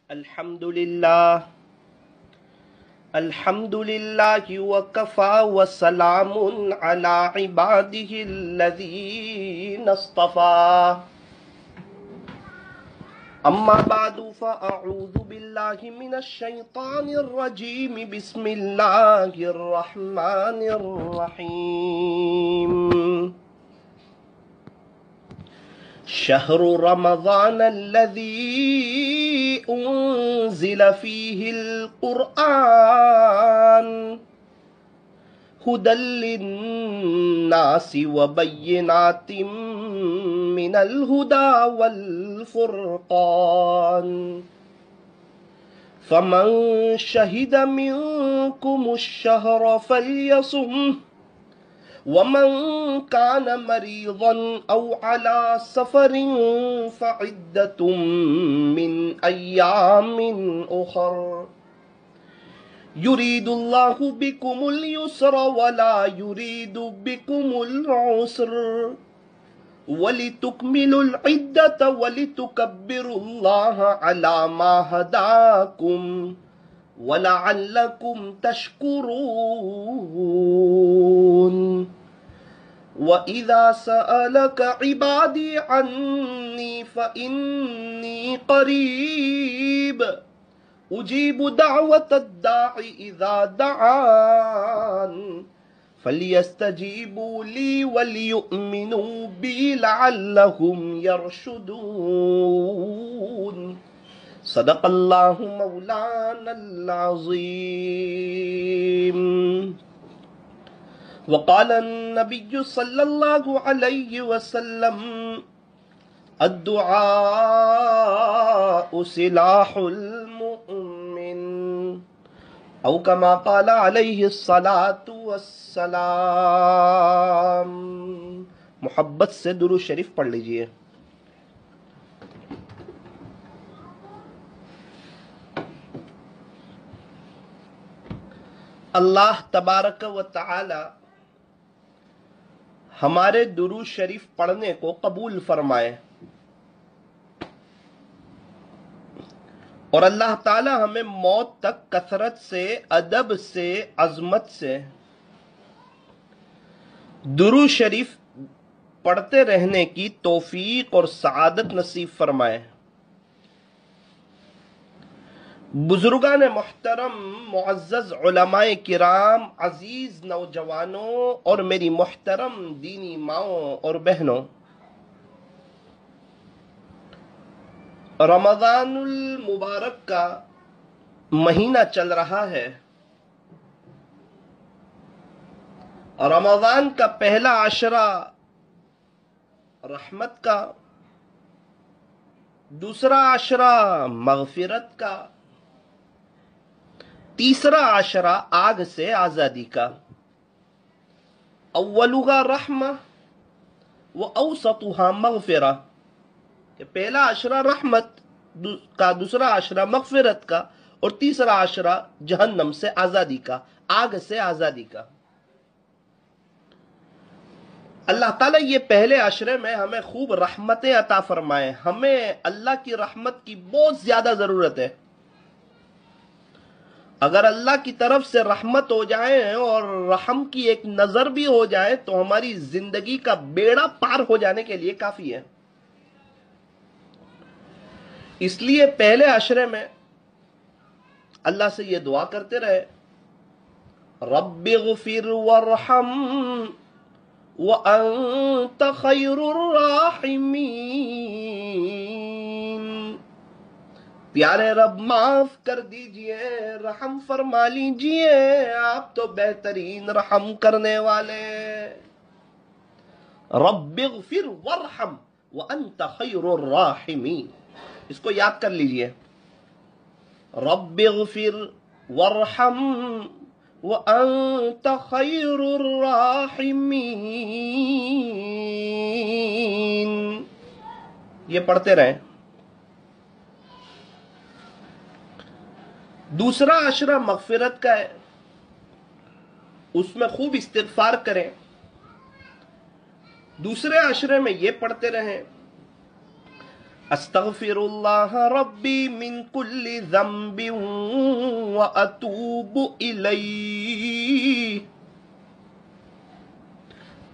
الحمدللہ الحمدللہ وکفا وسلام علی عبادہ الذین اصطفیٰ اما بعد فاعوذ باللہ من الشیطان الرجیم بسم اللہ الرحمن الرحیم شہر رمضان الذي انزل فيه القرآن هدى للناس وبينات من الهدى والفرقان فمن شهد منكم الشهر فليصمه ومن كان مريضا أو على سفر فعدة من أيام أخر يريد الله بكم اليسر ولا يريد بكم العسر ولتكملوا العدة ولتكبروا الله على ما هداكم وَلَعَلَّكُمْ تَشْكُرُونَ وَإِذَا سَأَلَكَ عِبَادِي عَنِّي فَإِنِّي قَرِيبٌ أُجِيبُ دَعْوَةَ الدَّاعِ إِذَا دَعَانِ فَلْيَسْتَجِيبُوا لِي وَلْيُؤْمِنُوا بِي لَعَلَّهُمْ يَرْشُدُونَ صدق اللہ مولانا العظیم وقال النبی صلی اللہ علیہ وسلم الدعاء سلاح المؤمن او کما قال علیہ الصلاة والسلام۔ محبت سے درود شریف پڑھ لیجئے۔ اللہ تبارک و تعالی ہمارے درود شریف پڑھنے کو قبول فرمائے، اور اللہ تعالی ہمیں موت تک کثرت سے، ادب سے، عظمت سے درود شریف پڑھتے رہنے کی توفیق اور سعادت نصیب فرمائے۔ بزرگان محترم، معزز علماء کرام، عزیز نوجوانوں اور میری محترم دینی ماؤں اور بہنوں، رمضان المبارک کا مہینہ چل رہا ہے۔ رمضان کا پہلا عشرہ رحمت کا، دوسرا عشرہ مغفرت کا، تیسرا عشرہ آگ سے آزادی کا۔ اولها رحمہ و اوسطها مغفرہ، کہ پہلا عشرہ رحمت کا، دوسرا عشرہ مغفرت کا، اور تیسرا عشرہ جہنم سے آزادی کا، آگ سے آزادی کا۔ اللہ تعالیٰ یہ پہلے عشرے میں ہمیں خوب رحمتیں عطا فرمائے۔ ہمیں اللہ کی رحمت کی بہت زیادہ ضرورت ہے۔ اگر اللہ کی طرف سے رحمت ہو جائے اور رحم کی ایک نظر بھی ہو جائے تو ہماری زندگی کا بیڑا پار ہو جانے کے لیے کافی ہے۔ اس لیے پہلے عشرے میں اللہ سے یہ دعا کرتے رہے، رب اغفر وارحم وانت خیر الراحمین، پیارے رب معاف کر دیجئے، رحم فرما لیجئے، آپ تو بہترین رحم کرنے والے۔ رب اغفر وارحم وانت خیر الراحمین، اس کو یاد کر لیجئے، رب اغفر وارحم وانت خیر الراحمین، یہ پڑھتے رہیں۔ دوسرا عشرہ مغفرت کا ہے، اس میں خوب استغفار کریں۔ دوسرے عشرے میں یہ پڑھتے رہیں، استغفرullah ربی من کل ذنب واتوب الیہ،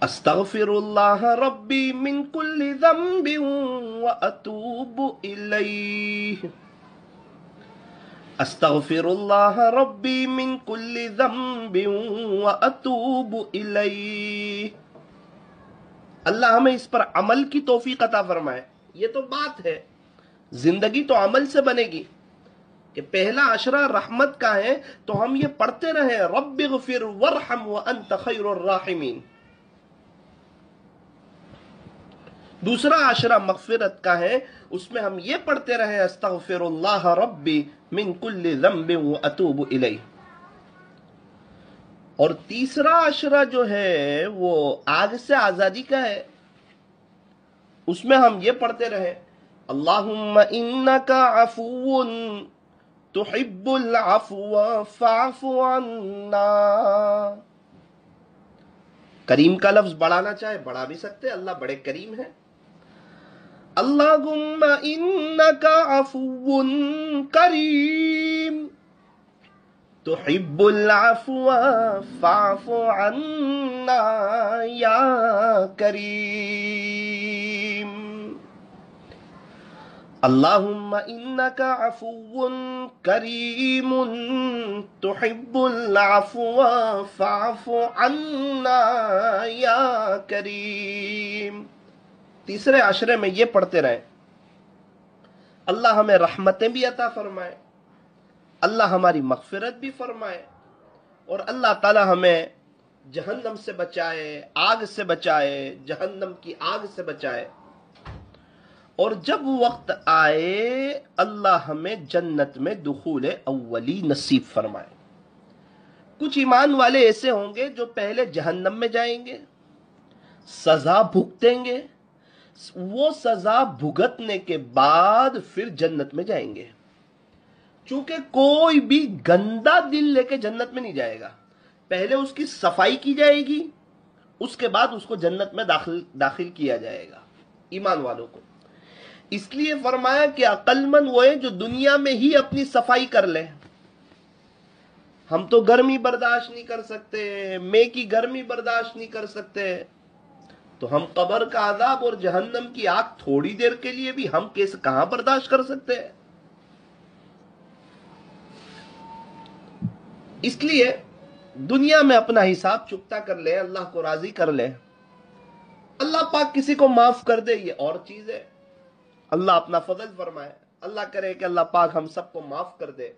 استغفرullah ربی من کل ذنب واتوب الیہ، استغفرullah ربی من کل ذنب واتوب الیہ۔ اللہ ہمیں اس پر عمل کی توفیق عطا فرمائے۔ یہ تو بات ہے، زندگی تو عمل سے بنے گی کہ پہلا عشرہ رحمت کا ہے تو ہم یہ پڑھتے رہیں رب اغفر وارحم وانت خیر الراحمین۔ دوسرا عشرہ مغفرت کا ہے، اس میں ہم یہ پڑھتے رہیں استغفر اللہ ربی من کل ذنب واتوب الیہ۔ اور تیسرا عشرہ جو ہے وہ آگ سے آزادی کا ہے، اس میں ہم یہ پڑھتے رہیں اللہم انک عفو تحب العفو فاعف عنا۔ کریم کا لفظ بڑھانا چاہے بڑھا بھی سکتے، اللہ بڑے کریم ہیں۔ اللہم انک عفو کریم تحب العفو فاعف عنا یا کریم۔ اللہم انک عفو کریم تحب العفو فاعف عنا یا کریم۔ تیسرے عشرے میں یہ پڑھتے رہیں اللہ ہمیں رحمتیں بھی عطا فرمائے، اللہ ہماری مغفرت بھی فرمائے، اور اللہ تعالی ہمیں جہنم سے بچائے، آگ سے بچائے، جہنم کی آگ سے بچائے، اور جب وقت آئے اللہ ہمیں جنت میں دخول اولی نصیب فرمائے۔ کچھ ایمان والے ایسے ہوں گے جو پہلے جہنم میں جائیں گے، سزا بھگتیں گے، وہ سزا بھگتنے کے بعد پھر جنت میں جائیں گے۔ چونکہ کوئی بھی گندا دل لے کے جنت میں نہیں جائے گا، پہلے اس کی صفائی کی جائے گی، اس کے بعد اس کو جنت میں داخل کیا جائے گا ایمان والوں کو۔ اس لیے فرمایا کہ عقل مند وہ ہے جو دنیا میں ہی اپنی صفائی کر لے۔ ہم تو گرمی برداشت نہیں کر سکتے، مے کی گرمی برداشت نہیں کر سکتے، تو ہم قبر کا عذاب اور جہنم کی آگ تھوڑی دیر کے لیے بھی ہم کیسے کہاں برداشت کر سکتے ہیں؟ اس لیے دنیا میں اپنا حساب چکتا کر لے، اللہ کو راضی کر لے۔ اللہ پاک کسی کو معاف کر دے یہ اور چیز ہے، اللہ اپنا فضل فرمائے، اللہ کرے کہ اللہ پاک ہم سب کو معاف کر دے،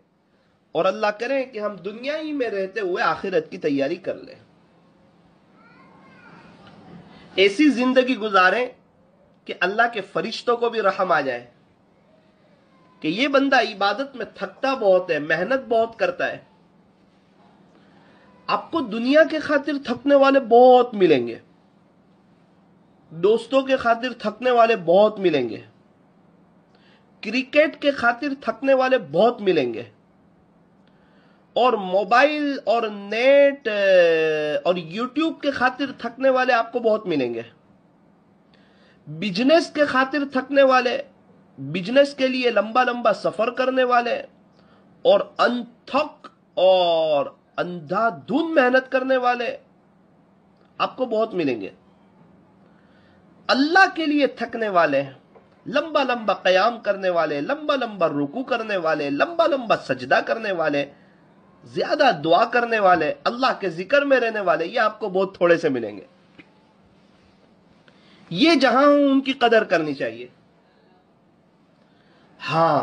اور اللہ کرے کہ ہم دنیا ہی میں رہتے ہوئے آخرت کی تیاری کر لیں، ایسی زندگی گزاریں کہ اللہ کے فرشتوں کو بھی رحم آ جائے کہ یہ بندہ عبادت میں تھکتا بہت ہے، محنت بہت کرتا ہے۔ آپ کو دنیا کے خاطر تھکنے والے بہت ملیں گے، دوستوں کے خاطر تھکنے والے بہت ملیں گے، کرکٹ کے خاطر تھکنے والے بہت ملیں گے، اور موبائل اور نیٹ اور یوٹیوب کے خاطر تھکنے والے آپ کو بہت ملیں گے، بزنس کے خاطر تھکنے والے، بزنس کے لیے لمبا لمبا سفر کرنے والے، اور انتھک اور اندھا دھن محنت کرنے والے آپ کو بہت ملیں گے۔ اللہ کے لیے تھکنے والے، لمبا لمبا قیام کرنے والے، لمبا لمبا رکوع کرنے والے، لمبا لمبا سجدہ کرنے والے، زیادہ دعا کرنے والے، اللہ کے ذکر میں رہنے والے، یہ آپ کو بہت تھوڑے سے ملیں گے۔ یہ جہاں ہوں ان کی قدر کرنی چاہیے۔ ہاں،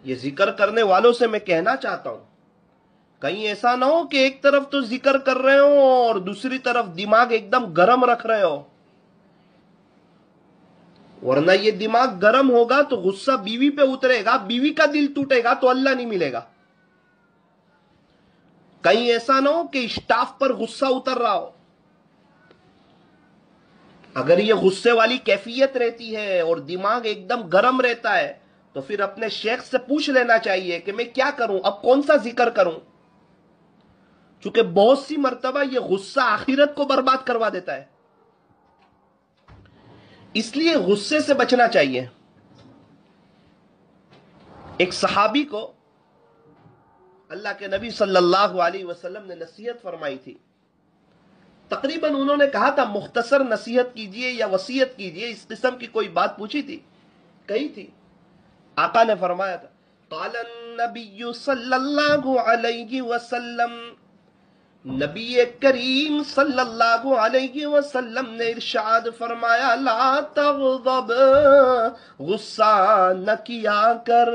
یہ ذکر کرنے والوں سے میں کہنا چاہتا ہوں کہیں ایسا نہ ہو کہ ایک طرف تو ذکر کر رہے ہو اور دوسری طرف دماغ ایک دم گرم رکھ رہے ہو، ورنہ یہ دماغ گرم ہوگا تو غصہ بیوی پہ اترے گا، بیوی کا دل ٹوٹے گا تو اللہ نہیں ملے گا۔ کہیں ایسا نہ ہو کہ اسٹاف پر غصہ اتر رہا ہو۔ اگر یہ غصے والی کیفیت رہتی ہے اور دماغ ایک دم گرم رہتا ہے تو پھر اپنے شیخ سے پوچھ لینا چاہیے کہ میں کیا کروں، اب کون سا ذکر کروں، چونکہ بہت سی مرتبہ یہ غصہ آخرت کو برباد کروا دیتا ہے۔ اس لیے غصے سے بچنا چاہیے۔ ایک صحابی کو اللہ کے نبی صلی اللہ علیہ وسلم نے نصیحت فرمائی تھی. تقریباً انہوں نے کہا تھا مختصر نصیحت کیجئے یا وصیت کیجئے، اس قسم کی کوئی بات پوچھی تھی، کہی تھی. آقا نے فرمایا تھا قال النبی صلی اللہ علیہ وسلم، نبی کریم صلی اللہ علیہ وسلم نے ارشاد فرمایا لا تغضب، غصہ نہ کیا کر.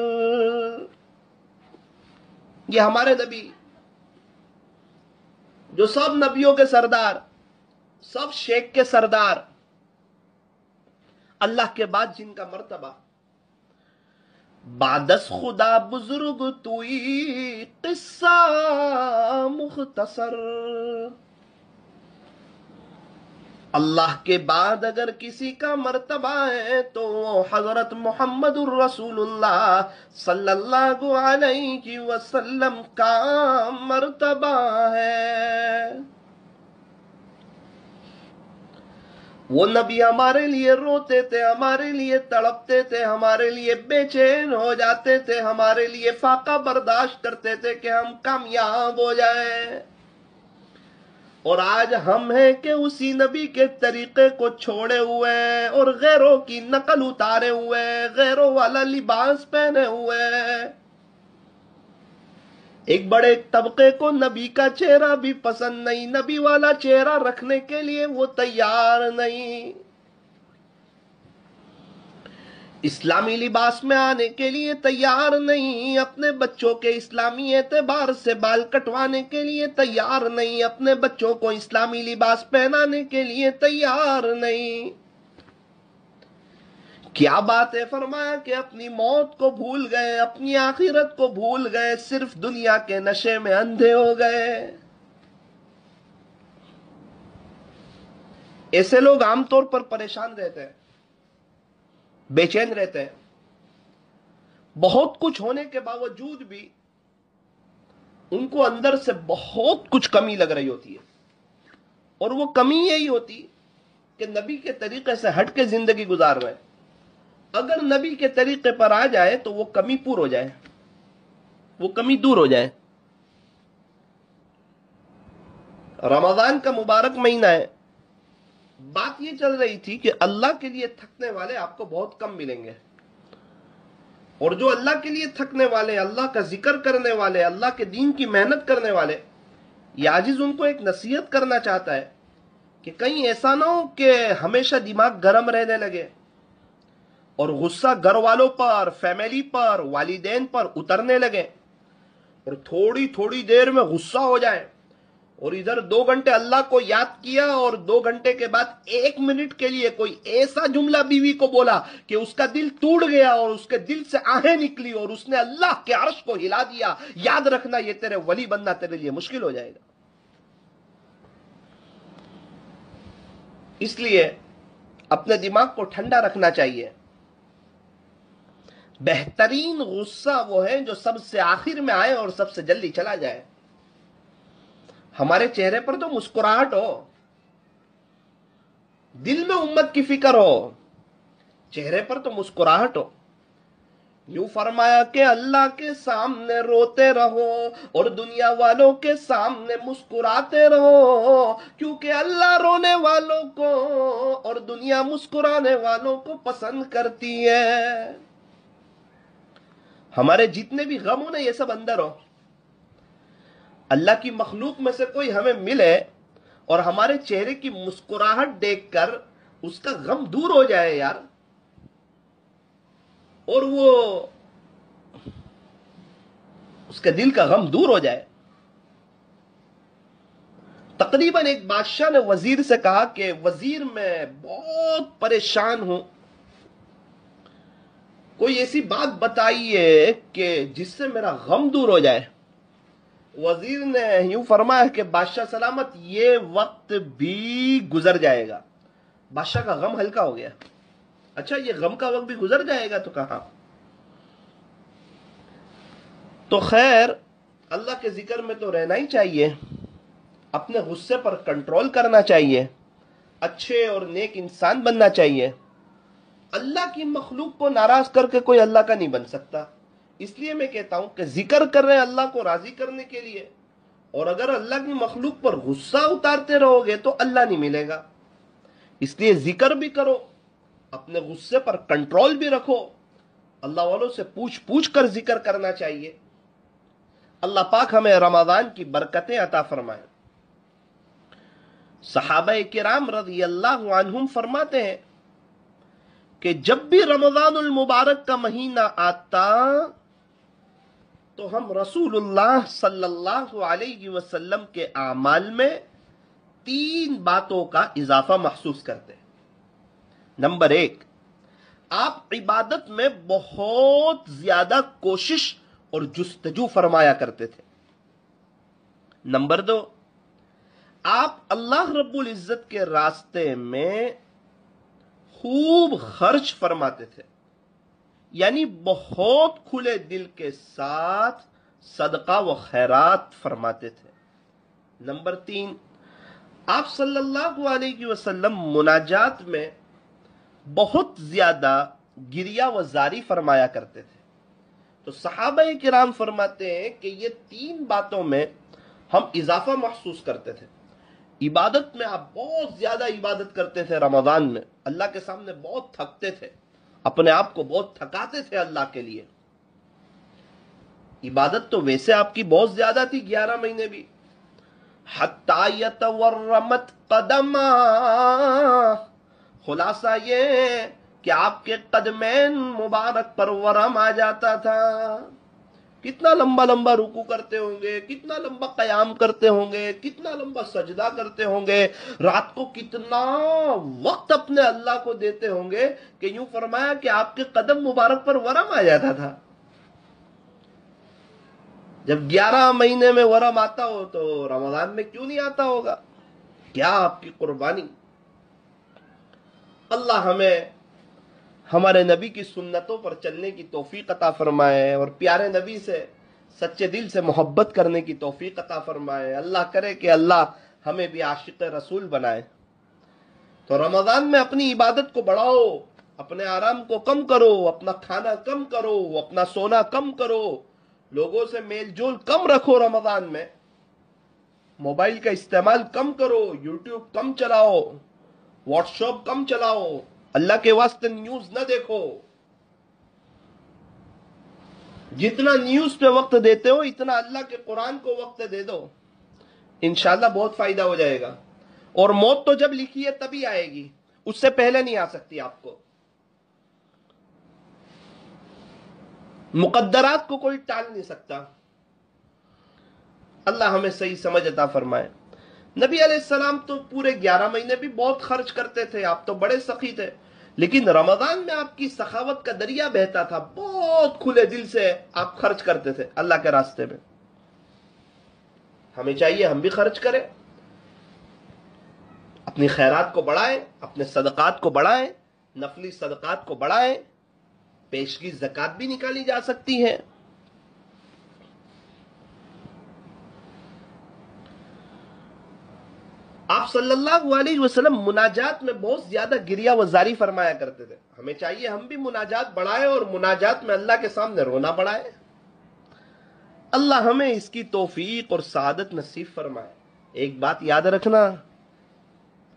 یہ ہمارے نبی جو سب نبیوں کے سردار، سب شیخ کے سردار، اللہ کے بعد جن کا مرتبہ بعدس خدا بزرگ توئی قصہ مختصر. اللہ کے بعد اگر کسی کا مرتبہ ہے تو وہ حضرت محمد الرسول اللہ صلی اللہ علیہ وسلم کا مرتبہ ہے. وہ نبی ہمارے لیے روتے تھے، ہمارے لیے تڑپتے تھے، ہمارے لیے بے چین ہو جاتے تھے، ہمارے لیے فاقہ برداشت کرتے تھے کہ ہم کامیاب ہو جائیں. اور آج ہم ہیں کہ اسی نبی کے طریقے کو چھوڑے ہوئے اور غیروں کی نقل اتارے ہوئے، غیروں والا لباس پہنے ہوئے. ایک بڑے طبقے کو نبی کا چہرہ بھی پسند نہیں، نبی والا چہرہ رکھنے کے لیے وہ تیار نہیں، اسلامی لباس میں آنے کے لیے تیار نہیں، اپنے بچوں کے اسلامی اعتبار سے بال کٹوانے کے لیے تیار نہیں، اپنے بچوں کو اسلامی لباس پہنانے کے لیے تیار نہیں. کیا بات ہے، فرمایا کہ اپنی موت کو بھول گئے، اپنی آخرت کو بھول گئے، صرف دنیا کے نشے میں اندھے ہو گئے. ایسے لوگ عام طور پر پریشان رہتے ہیں، بے چین رہتے ہیں. بہت کچھ ہونے کے باوجود بھی ان کو اندر سے بہت کچھ کمی لگ رہی ہوتی ہے، اور وہ کمی یہی ہوتی کہ نبی کے طریقے سے ہٹ کے زندگی گزار رہے ہیں. اگر نبی کے طریقے پر آ جائے تو وہ کمی پور ہو جائے، وہ کمی دور ہو جائے. رمضان کا مبارک مہینہ ہے، بات یہ چل رہی تھی کہ اللہ کے لیے تھکنے والے آپ کو بہت کم ملیں گے، اور جو اللہ کے لیے تھکنے والے، اللہ کا ذکر کرنے والے، اللہ کے دین کی محنت کرنے والے، یہ عاجز ان کو ایک نصیحت کرنا چاہتا ہے کہ کہیں ایسا نہ ہو کہ ہمیشہ دماغ گرم رہنے لگے اور غصہ گھر والوں پر، فیملی پر، والدین پر اترنے لگے، اور تھوڑی تھوڑی دیر میں غصہ ہو جائے، اور ادھر 2 گھنٹے اللہ کو یاد کیا اور 2 گھنٹے کے بعد 1 منٹ کے لیے کوئی ایسا جملہ بیوی کو بولا کہ اس کا دل ٹوٹ گیا اور اس کے دل سے آہیں نکلی اور اس نے اللہ کے عرش کو ہلا دیا. یاد رکھنا یہ تیرے ولی بننا تیرے لیے مشکل ہو جائے گا. اس لیے اپنے دماغ کو ٹھنڈا رکھنا چاہیے. بہترین غصہ وہ ہے جو سب سے آخر میں آئے اور سب سے جلدی چلا جائے. ہمارے چہرے پر تو مسکراہٹ ہو، دل میں امت کی فکر ہو، چہرے پر تو مسکراہٹ ہو. یوں فرمایا کہ اللہ کے سامنے روتے رہو اور دنیا والوں کے سامنے مسکراتے رہو، کیونکہ اللہ رونے والوں کو اور دنیا مسکرانے والوں کو پسند کرتی ہے. ہمارے جتنے بھی غم ہو نا، یہ سب اندر ہو. اللہ کی مخلوق میں سے کوئی ہمیں ملے اور ہمارے چہرے کی مسکراہٹ دیکھ کر اس کا غم دور ہو جائے یار، اور وہ اس کے دل کا غم دور ہو جائے. تقریباً ایک بادشاہ نے وزیر سے کہا کہ وزیر میں بہت پریشان ہوں، کوئی ایسی بات بتائیے کہ جس سے میرا غم دور ہو جائے. وزیر نے یوں فرمایا کہ بادشاہ سلامت، یہ وقت بھی گزر جائے گا. بادشاہ کا غم ہلکا ہو گیا. اچھا، یہ غم کا وقت بھی گزر جائے گا؟ تو کہاں. تو خیر، اللہ کے ذکر میں تو رہنا ہی چاہیے، اپنے غصے پر کنٹرول کرنا چاہیے، اچھے اور نیک انسان بننا چاہیے. اللہ کی مخلوق کو ناراض کر کے کوئی اللہ کا نہیں بن سکتا. اس لیے میں کہتا ہوں کہ ذکر کر رہے ہیں اللہ کو راضی کرنے کے لیے، اور اگر اللہ کی مخلوق پر غصہ اتارتے رہو گے تو اللہ نہیں ملے گا. اس لیے ذکر بھی کرو، اپنے غصے پر کنٹرول بھی رکھو، اللہ والوں سے پوچھ پوچھ کر ذکر کرنا چاہیے. اللہ پاک ہمیں رمضان کی برکتیں عطا فرمائے. صحابہ کرام رضی اللہ عنہم فرماتے ہیں کہ جب بھی رمضان المبارک کا مہینہ آتا تو ہم رسول اللہ صلی اللہ علیہ وسلم کے اعمال میں 3 باتوں کا اضافہ محسوس کرتے ہیں. نمبر 1، آپ عبادت میں بہت زیادہ کوشش اور جستجو فرمایا کرتے تھے. نمبر 2، آپ اللہ رب العزت کے راستے میں خوب خرچ فرماتے تھے، یعنی بہت کھلے دل کے ساتھ صدقہ و خیرات فرماتے تھے. نمبر 3، آپ صلی اللہ علیہ وسلم مناجات میں بہت زیادہ گریہ و زاری فرمایا کرتے تھے. تو صحابہ کرام فرماتے ہیں کہ یہ 3 باتوں میں ہم اضافہ محسوس کرتے تھے. عبادت میں آپ بہت زیادہ عبادت کرتے تھے، رمضان میں اللہ کے سامنے بہت تھکتے تھے، اپنے آپ کو بہت تھکاتے تھے اللہ کے لیے. عبادت تو ویسے آپ کی بہت زیادہ تھی 11 مہینے بھی. حتی یتورمت قدما، خلاصہ یہ کہ آپ کے قدمین مبارک پر ورم آ جاتا تھا. کتنا لمبا لمبا رکوع کرتے ہوں گے، کتنا لمبا قیام کرتے ہوں گے، کتنا لمبا سجدہ کرتے ہوں گے، رات کو کتنا وقت اپنے اللہ کو دیتے ہوں گے کہ یوں فرمایا کہ آپ کے قدم مبارک پر ورم آ جاتا تھا. جب 11 مہینے میں ورم آتا ہو تو رمضان میں کیوں نہیں آتا ہوگا؟ کیا آپ کی قربانی. اللہ ہمیں ہمارے نبی کی سنتوں پر چلنے کی توفیق عطا فرمائے اور پیارے نبی سے سچے دل سے محبت کرنے کی توفیق عطا فرمائے. اللہ کرے کہ اللہ ہمیں بھی عاشق رسول بنائے. تو رمضان میں اپنی عبادت کو بڑھاؤ، اپنے آرام کو کم کرو، اپنا کھانا کم کرو، اپنا سونا کم کرو، لوگوں سے میل جول کم رکھو. رمضان میں موبائل کا استعمال کم کرو، یوٹیوب کم چلاؤ، واٹس ایپ کم چلاؤ، اللہ کے واسطے نیوز نہ دیکھو. جتنا نیوز پہ وقت دیتے ہو اتنا اللہ کے قرآن کو وقت دے دو، انشاءاللہ بہت فائدہ ہو جائے گا. اور موت تو جب لکھی ہے تبھی آئے گی، اس سے پہلے نہیں آ سکتی. آپ کو مقدرات کو کوئی ٹال نہیں سکتا. اللہ ہمیں صحیح سمجھ عطا فرمائے. نبی علیہ السلام تو پورے 11 مہینے بھی بہت خرچ کرتے تھے، آپ تو بڑے سخی تھے، لیکن رمضان میں آپ کی سخاوت کا دریا بہتا تھا، بہت کھلے دل سے آپ خرچ کرتے تھے اللہ کے راستے میں. ہمیں چاہیے ہم بھی خرچ کریں، اپنی خیرات کو بڑھائیں، اپنے صدقات کو بڑھائیں، نفلی صدقات کو بڑھائیں. پیشگی زکوٰۃ بھی نکالی جا سکتی ہے. آپ صلی اللہ علیہ وسلم مناجات میں بہت زیادہ گریہ و زاری فرمایا کرتے تھے. ہمیں چاہیے ہم بھی مناجات بڑھائیں اور مناجات میں اللہ کے سامنے رونا بڑھائیں. اللہ ہمیں اس کی توفیق اور سعادت نصیب فرمائے. ایک بات یاد رکھنا،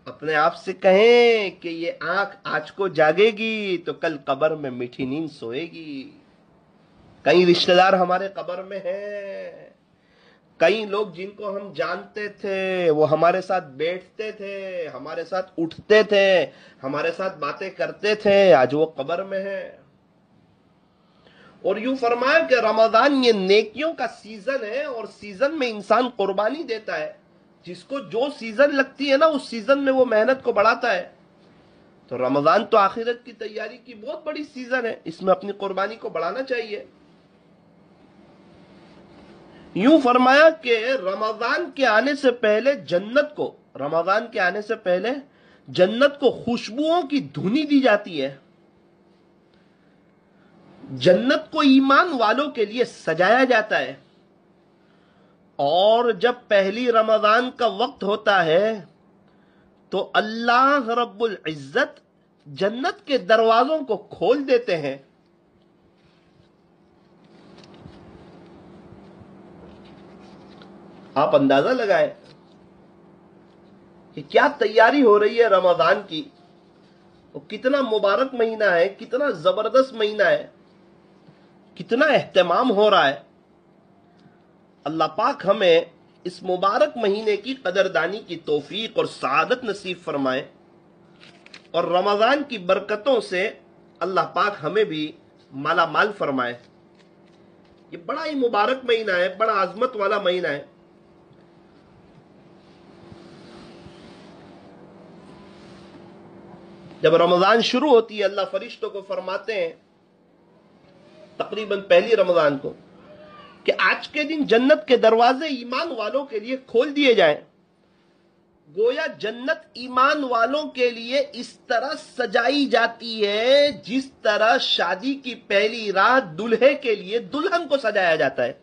اپنے آپ سے کہیں کہ یہ آنکھ آج کو جاگے گی تو کل قبر میں میٹھی نیند سوئے گی. کئی رشتہ دار ہمارے قبر میں ہیں، کئی لوگ جن کو ہم جانتے تھے وہ ہمارے ساتھ بیٹھتے تھے، ہمارے ساتھ اٹھتے تھے، ہمارے ساتھ باتیں کرتے تھے، آج وہ قبر میں ہیں. اور یوں فرمایا کہ رمضان یہ نیکیوں کا سیزن ہے، اور سیزن میں انسان قربانی دیتا ہے. جس کو جو سیزن لگتی ہے نا اس سیزن میں وہ محنت کو بڑھاتا ہے. تو رمضان تو آخرت کی تیاری کی بہت بڑی سیزن ہے، اس میں اپنی قربانی کو بڑھانا چاہیے. یوں فرمایا کہ رمضان کے آنے سے پہلے جنت کو خوشبوؤں کی دھنی دی جاتی ہے. جنت کو ایمان والوں کے لیے سجایا جاتا ہے. اور جب پہلی رمضان کا وقت ہوتا ہے تو اللہ رب العزت جنت کے دروازوں کو کھول دیتے ہیں. آپ اندازہ لگائیں کہ کیا تیاری ہو رہی ہے رمضان کی، وہ کتنا مبارک مہینہ ہے، کتنا زبردست مہینہ ہے، کتنا اہتمام ہو رہا ہے۔ اللہ پاک ہمیں اس مبارک مہینے کی قدردانی کی توفیق اور سعادت نصیب فرمائے، اور رمضان کی برکتوں سے اللہ پاک ہمیں بھی مالا مال فرمائے۔ یہ بڑا ہی مبارک مہینہ ہے، بڑا عظمت والا مہینہ ہے۔ جب رمضان شروع ہوتی ہے اللہ فرشتوں کو فرماتے ہیں تقریباً پہلی رمضان کو کہ آج کے دن جنت کے دروازے ایمان والوں کے لیے کھول دیے جائیں۔ گویا جنت ایمان والوں کے لیے اس طرح سجائی جاتی ہے جس طرح شادی کی پہلی رات دلہے کے لیے دلہن کو سجایا جاتا ہے۔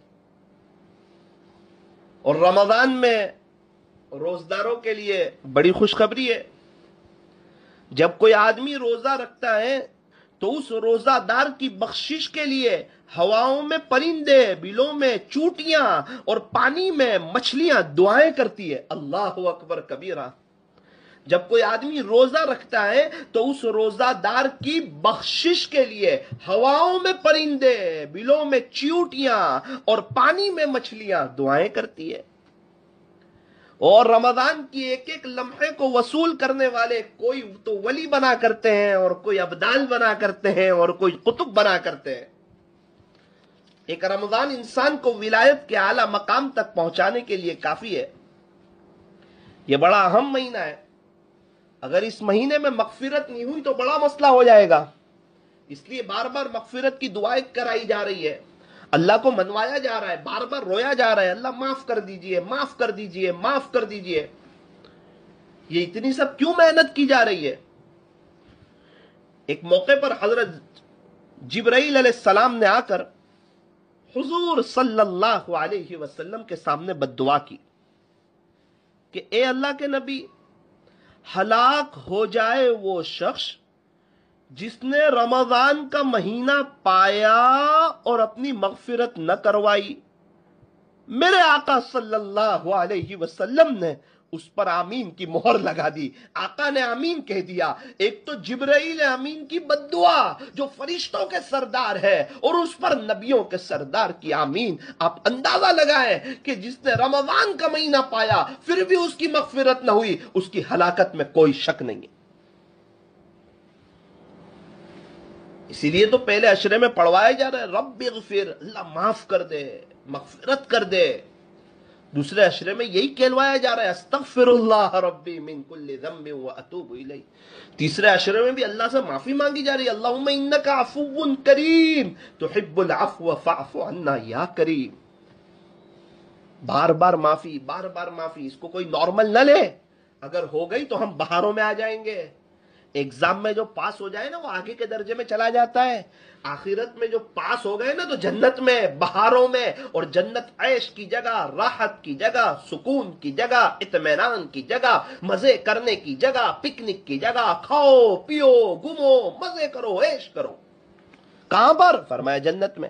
اور رمضان میں روزداروں کے لیے بڑی خوشخبری ہے۔ جب کوئی آدمی روزہ رکھتا ہے تو اس روزہ دار کی بخشش کے لیے ہواؤں میں پرندے، بلوں میں چوٹیاں اور پانی میں مچھلیاں دعائیں کرتی ہے۔ اللہ اکبر کبیرہ۔ جب کوئی آدمی روزہ رکھتا ہے تو اس روزہ دار کی بخشش کے لیے ہواؤں میں پرندے، بلوں میں چیوٹیاں اور پانی میں مچھلیاں دعائیں کرتی ہے۔ اور رمضان کی ایک ایک لمحے کو وصول کرنے والے کوئی تو ولی بنا کرتے ہیں، اور کوئی ابدال بنا کرتے ہیں، اور کوئی قطب بنا کرتے ہیں۔ ایک رمضان انسان کو ولایت کے اعلیٰ مقام تک پہنچانے کے لیے کافی ہے۔ یہ بڑا اہم مہینہ ہے۔ اگر اس مہینے میں مغفرت نہیں ہوئی تو بڑا مسئلہ ہو جائے گا، اس لیے بار بار مغفرت کی دعائیں کرائی جا رہی ہے، اللہ کو منوایا جا رہا ہے، بار بار رویا جا رہا ہے، اللہ معاف کر دیجئے، معاف کر دیجئے، معاف کر دیجئے۔ یہ اتنی سب کیوں محنت کی جا رہی ہے؟ ایک موقع پر حضرت جبرائیل علیہ السلام نے آ کر حضور صلی اللہ علیہ وسلم کے سامنے بد دعا کی کہ اے اللہ کے نبی، ہلاک ہو جائے وہ شخص جس نے رمضان کا مہینہ پایا اور اپنی مغفرت نہ کروائی۔ میرے آقا صلی اللہ علیہ وسلم نے اس پر آمین کی مہر لگا دی۔ آقا نے آمین کہہ دیا۔ ایک تو جبرائیل آمین کی بد دعا جو فرشتوں کے سردار ہے، اور اس پر نبیوں کے سردار کی آمین۔ آپ اندازہ لگائیں کہ جس نے رمضان کا مہینہ پایا پھر بھی اس کی مغفرت نہ ہوئی، اس کی ہلاکت میں کوئی شک نہیں ہے۔ اسی لیے تو پہلے عشرے میں پڑھوایا جا رہا ہے رب اغفر، اللہ معاف کر دے، مغفرت کر دے۔ دوسرے عشرے میں یہی کہلوایا جا رہا ہے استغفر اللہ ربی من کل ذنب واتوب الیہ۔ تیسرے عشرے میں بھی اللہ سے معافی مانگی جا رہی ہے، اللہم انک عفو کریم تحب العفو فاعف عنا یا کریم۔ بار بار معافی، بار بار معافی، اس کو کوئی نارمل نہ لے۔ اگر ہو گئی تو ہم بہاروں میں آ جائیں گے۔ ایگزام میں جو پاس ہو جائے نا وہ آگے کے درجے میں چلا جاتا ہے، آخرت میں جو پاس ہو گئے نا تو جنت میں، بہاروں میں، اور جنت عیش کی جگہ، راحت کی جگہ، سکون کی جگہ، اطمینان کی جگہ، مزے کرنے کی جگہ، پکنک کی جگہ، کھاؤ پیو گھومو مزے کرو عیش کرو۔ کہاں پر؟ فرمایا جنت میں۔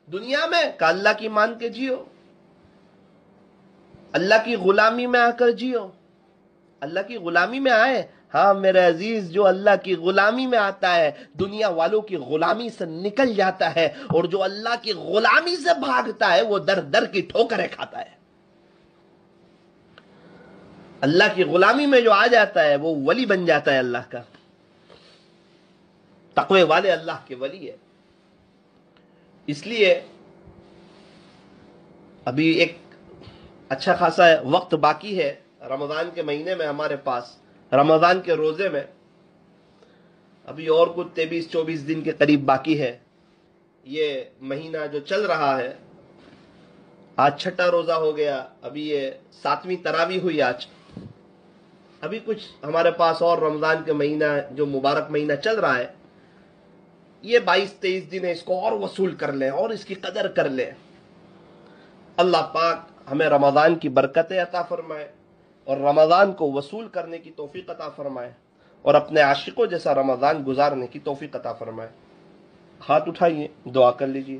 دنیا میں کہ اللہ کی مان کے جیو، اللہ کی غلامی میں آ کر جیو۔ اللہ کی غلامی میں آئے، ہاں میرے عزیز، جو اللہ کی غلامی میں آتا ہے دنیا والوں کی غلامی سے نکل جاتا ہے، اور جو اللہ کی غلامی سے بھاگتا ہے وہ در در کی ٹھوکریں کھاتا ہے۔ اللہ کی غلامی میں جو آ جاتا ہے وہ ولی بن جاتا ہے اللہ کا، تقوی والے اللہ کے ولی ہے۔ اس لیے ابھی ایک اچھا خاصا وقت باقی ہے رمضان کے مہینے میں، ہمارے پاس رمضان کے روزے میں ابھی اور کچھ 23-24 دن کے قریب باقی ہے۔ یہ مہینہ جو چل رہا ہے، آج چھٹا روزہ ہو گیا، ابھی یہ 7ویں تراویح ہوئی آج۔ ابھی کچھ ہمارے پاس اور رمضان کے مہینہ جو مبارک مہینہ چل رہا ہے، یہ 22-23 دن ہے، اس کو اور وصول کر لیں اور اس کی قدر کر لیں۔ اللہ پاک ہمیں رمضان کی برکتیں عطا فرمائے اور رمضان کو وصول کرنے کی توفیق عطا فرمائے، اور اپنے عاشقوں جیسا رمضان گزارنے کی توفیق عطا فرمائے۔ ہاتھ اٹھائیے، دعا کر لیجیے۔